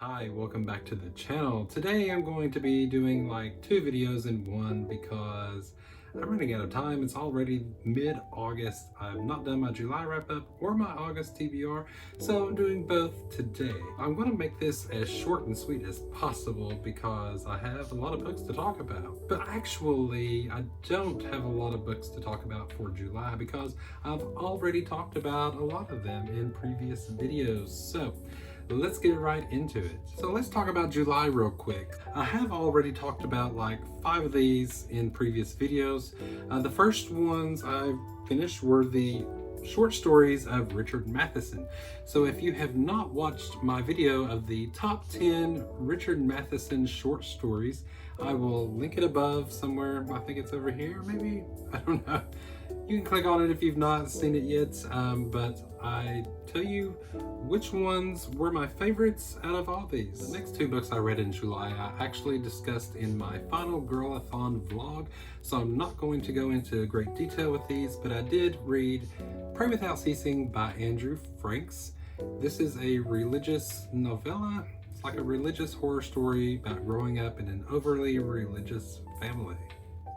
Hi, welcome back to the channel. Today I'm going to be doing like 2 videos in one because I'm running out of time. It's already mid-August. I've not done my July wrap-up or my August TBR, so I'm doing both today. I'm going to make this as short and sweet as possible because I have a lot of books to talk about. But actually, I don't have a lot of books to talk about for July because I've already talked about a lot of them in previous videos. So let's get right into it. So let's talk about July real quick. I have already talked about like 5 of these in previous videos. The first ones I finished were the short stories of Richard Matheson. So if you have not watched my video of the top 10 Richard Matheson short stories, I will link it above somewhere. I think it's over here, maybe? I don't know. You can click on it if you've not seen it yet, but I tell you which ones were my favorites out of all these. The next 2 books I read in July I actually discussed in my final Girl-a-thon vlog, so I'm not going to go into great detail with these, but I did read Pray Without Ceasing by Andrew Franks. This is a religious novella. It's like a religious horror story about growing up in an overly religious family.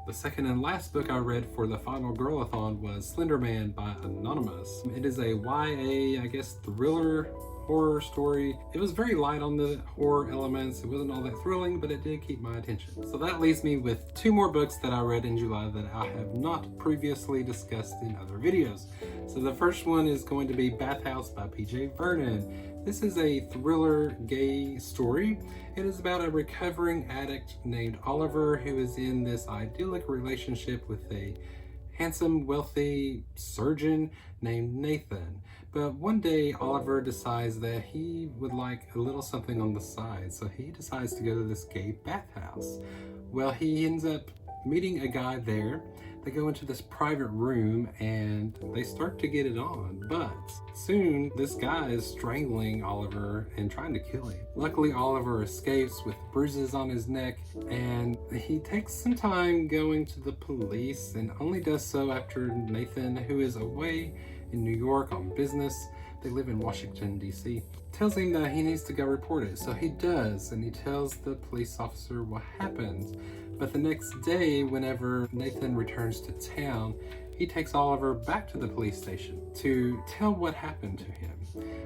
The second and last book I read for the final Girl-a-thon was Slender Man by Anonymous. It is a YA, I guess, thriller horror story. It was very light on the horror elements. It wasn't all that thrilling, but it did keep my attention. So that leaves me with 2 more books that I read in July that I have not previously discussed in other videos. So the first one is going to be Bathhouse by PJ Vernon. This is a thriller gay story. It is about a recovering addict named Oliver who is in this idyllic relationship with a handsome, wealthy surgeon named Nathan. But one day Oliver decides that he would like a little something on the side, so he decides to go to this gay bathhouse. Well, he ends up meeting a guy there. They go into this private room and they start to get it on, but soon this guy is strangling Oliver and trying to kill him. Luckily, Oliver escapes with bruises on his neck, and he takes some time going to the police and only does so after Nathan, who is away in New York on business, they live in Washington, D.C., tells him that he needs to go report it. So he does, and he tells the police officer what happened. But the next day, whenever Nathan returns to town, he takes Oliver back to the police station to tell what happened to him.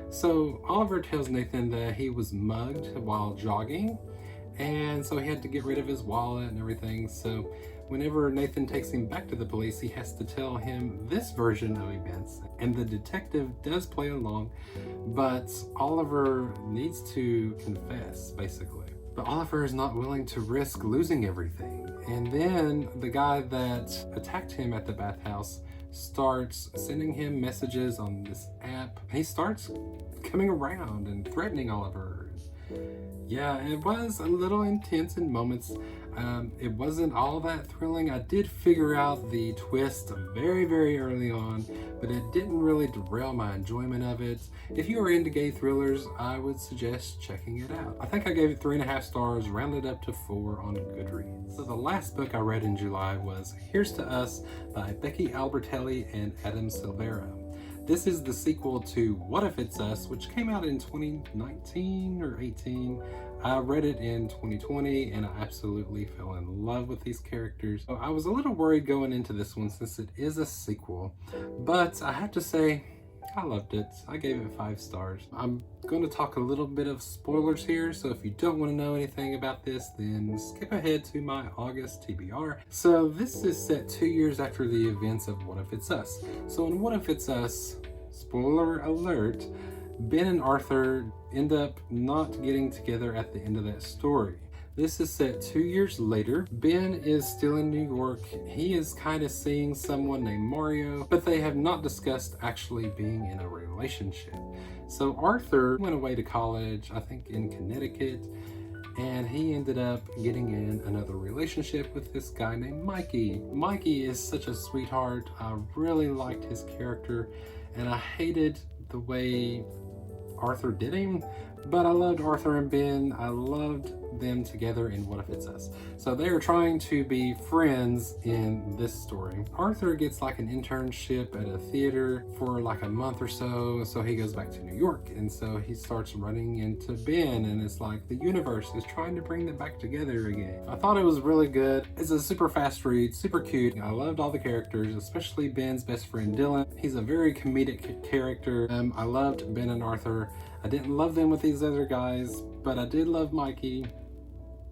So Oliver tells Nathan that he was mugged while jogging, and so he had to get rid of his wallet and everything. So whenever Nathan takes him back to the police, he has to tell him this version of events. And the detective does play along, but Oliver needs to confess, basically. But Oliver is not willing to risk losing everything. And then the guy that attacked him at the bathhouse starts sending him messages on this app. He starts coming around and threatening Oliver. Yeah, it was a little intense in moments. It wasn't all that thrilling. I did figure out the twist very, very early on, but it didn't really derail my enjoyment of it. If you are into gay thrillers, I would suggest checking it out. I think I gave it 3.5 stars, rounded up to 4 on Goodreads. So the last book I read in July was Here's to Us by Becky Albertalli and Adam Silvera. This is the sequel to What If It's Us, which came out in 2019 or 18. I read it in 2020 and I absolutely fell in love with these characters. So I was a little worried going into this one since it is a sequel, but I have to say, I loved it. I gave it 5 stars. I'm going to talk a little bit of spoilers here, so if you don't want to know anything about this, then skip ahead to my August TBR. So this is set 2 years after the events of What If It's Us. So in What If It's Us, spoiler alert, Ben and Arthur end up not getting together at the end of that story. This is set 2 years later. Ben is still in New York. He is kind of seeing someone named Mario, but they have not discussed actually being in a relationship. So Arthur went away to college, I think in Connecticut, and he ended up getting in another relationship with this guy named Mikey. Mikey is such a sweetheart. I really liked his character, and I hated the way Arthur did him, but I loved Arthur and Ben. I loved them together in What If It's Us. So they are trying to be friends in this story. Arthur gets like an internship at a theater for like a month or so he goes back to New York, and so he starts running into Ben, and it's like the universe is trying to bring them back together again. I thought it was really good. It's a super fast read, super cute. I loved all the characters, especially Ben's best friend Dylan. He's a very comedic character. I loved Ben and Arthur. I didn't love them with these other guys, but I did love Mikey.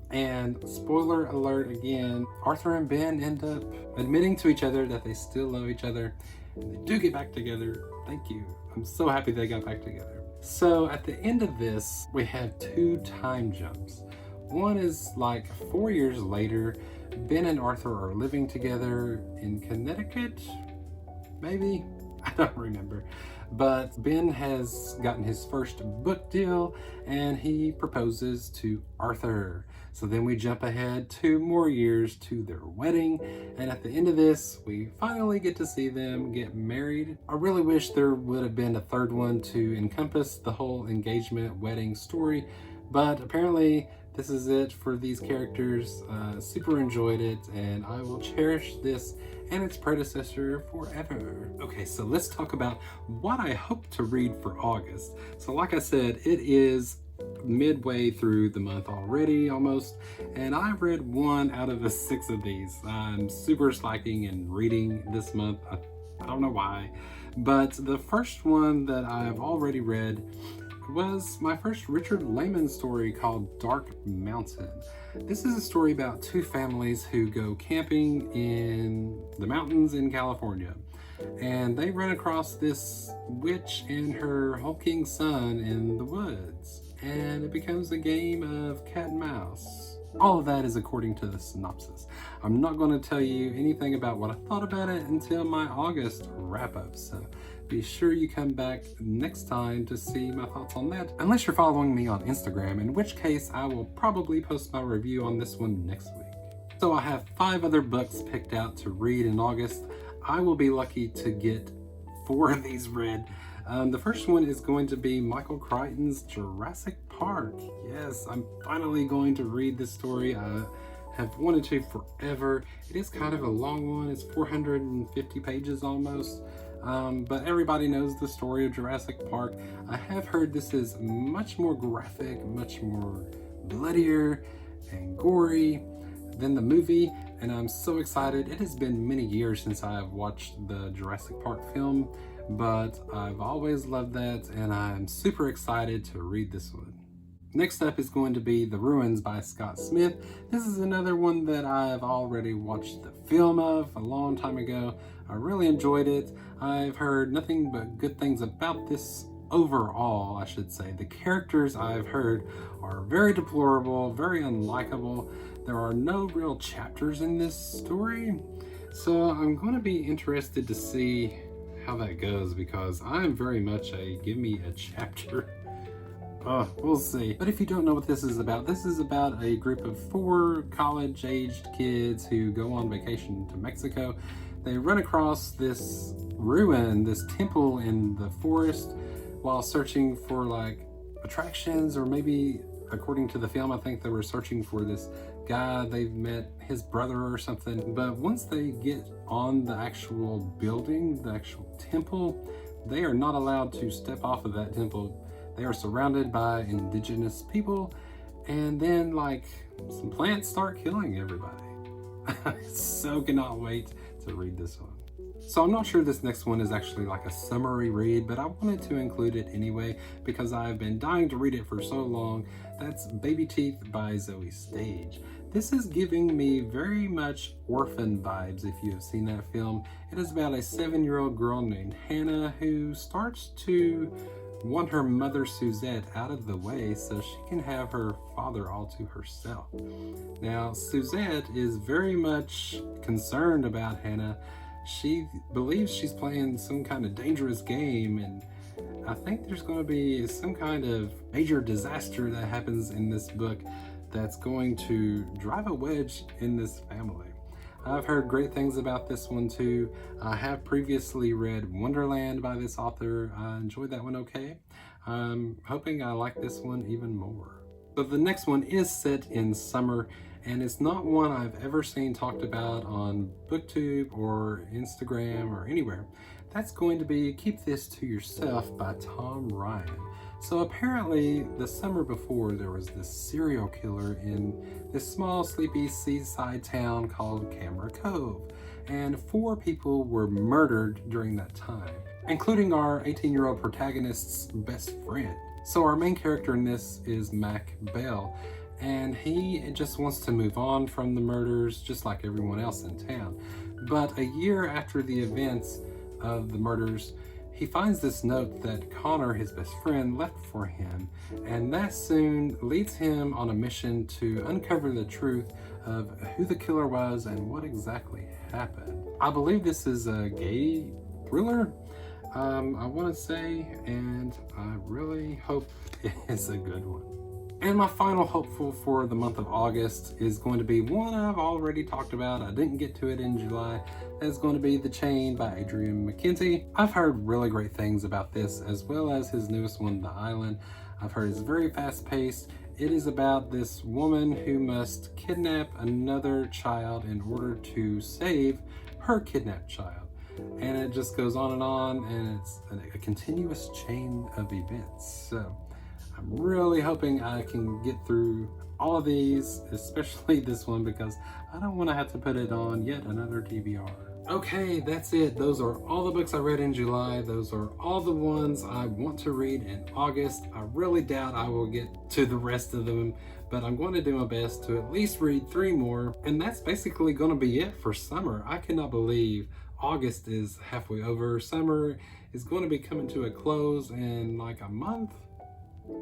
And spoiler alert again, Arthur and Ben end up admitting to each other that they still love each other, and they do get back together. Thank you. I'm so happy they got back together. So at the end of this, we have 2 time jumps. One is like 4 years later. Ben and Arthur are living together in Connecticut, maybe? I don't remember. But Ben has gotten his first book deal, and he proposes to Arthur. So then we jump ahead 2 more years to their wedding, and at the end of this, we finally get to see them get married. I really wish there would have been a 3rd one to encompass the whole engagement wedding story, but apparently this is it for these characters. Super enjoyed it, and I will cherish this and its predecessor forever. Okay, so let's talk about what I hope to read for August. So like I said, it is midway through the month already almost, and I've read 1 out of the 6 of these. I'm super slacking in reading this month. I don't know why, but the first one that I've already read was my first Richard Lehman story called Dark Mountain. This is a story about 2 families who go camping in the mountains in California, and they run across this witch and her hulking son in the woods, and it becomes a game of cat and mouse. All of that is according to the synopsis. I'm not going to tell you anything about what I thought about it until my August wrap-up, so be sure you come back next time to see my thoughts on that, unless you're following me on Instagram, in which case I will probably post my review on this one next week. So I have 5 other books picked out to read in August. I will be lucky to get 4 of these read. The first one is going to be Michael Crichton's Jurassic Park. Yes, I'm finally going to read this story. I have wanted to forever. It is kind of a long one. It's 450 pages almost. But everybody knows the story of Jurassic Park. I have heard this is much more graphic, much more bloodier and gory than the movie, and I'm so excited. It has been many years since I have watched the Jurassic Park film, but I've always loved that, and I'm super excited to read this one. Next up is going to be The Ruins by Scott Smith. This is another one that I've already watched the film of a long time ago. I really enjoyed it. I've heard nothing but good things about this overall, I should say. The characters I've heard are very deplorable, very unlikable. There are no real chapters in this story, so I'm going to be interested to see how that goes, because I'm very much a give me a chapter. We'll see. But if you don't know what this is about a group of 4 college-aged kids who go on vacation to Mexico. They run across this ruin, this temple in the forest, while searching for like attractions, or maybe according to the film, I think they were searching for this guy they've met, his brother or something. But once they get on the actual building, the actual temple, they are not allowed to step off of that temple. They are surrounded by indigenous people, and then like some plants start killing everybody. So cannot wait to read this one. So I'm not sure this next one is actually like a summary read, but I wanted to include it anyway because I've been dying to read it for so long. That's Baby Teeth by Zoe Stage. This is giving me very much Orphan vibes if you have seen that film. It is about a 7-year-old girl named Hannah who starts to want her mother Suzette out of the way so she can have her father all to herself. Now, Suzette is very much concerned about Hannah. She believes she's playing some kind of dangerous game, and I think there's going to be some kind of major disaster that happens in this book that's going to drive a wedge in this family. I've heard great things about this one too. I have previously read Wonderland by this author. I enjoyed that one okay. I'm hoping I like this one even more. But the next one is set in summer, and it's not one I've ever seen talked about on BookTube or Instagram or anywhere. That's going to be Keep This to Yourself by Tom Ryan. So apparently the summer before, there was this serial killer in this small sleepy seaside town called Camera Cove, and 4 people were murdered during that time, including our 18-year-old protagonist's best friend. So our main character in this is Mac Bell, and he just wants to move on from the murders just like everyone else in town. But a year after the events of the murders, he finds this note that Connor, his best friend, left for him, and that soon leads him on a mission to uncover the truth of who the killer was and what exactly happened. I believe this is a gay thriller, I want to say, and I really hope it's a good one. And my final hopeful for the month of August is going to be one I've already talked about. I didn't get to it in July. That's going to be The Chain by Adrian McKenty. I've heard really great things about this, as well as his newest one, The Island. I've heard it's very fast-paced. It is about this woman who must kidnap another child in order to save her kidnapped child. And it just goes on, and it's a continuous chain of events. So I'm really hoping I can get through all of these, especially this one, because I don't want to have to put it on yet another TBR. Okay, that's it. Those are all the books I read in July. Those are all the ones I want to read in August. I really doubt I will get to the rest of them, but I'm going to do my best to at least read 3 more. And that's basically going to be it for summer. I cannot believe August is halfway over. Summer is going to be coming to a close in like a month.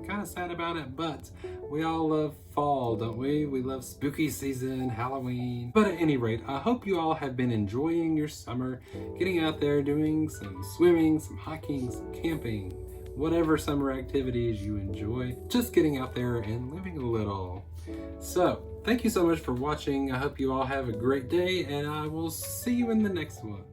Kind of sad about it, but we all love fall, don't we? We love spooky season, Halloween. But at any rate, I hope you all have been enjoying your summer, getting out there, doing some swimming, some hiking, some camping, whatever summer activities you enjoy, just getting out there and living a little. So thank you so much for watching. I hope you all have a great day, and I will see you in the next one.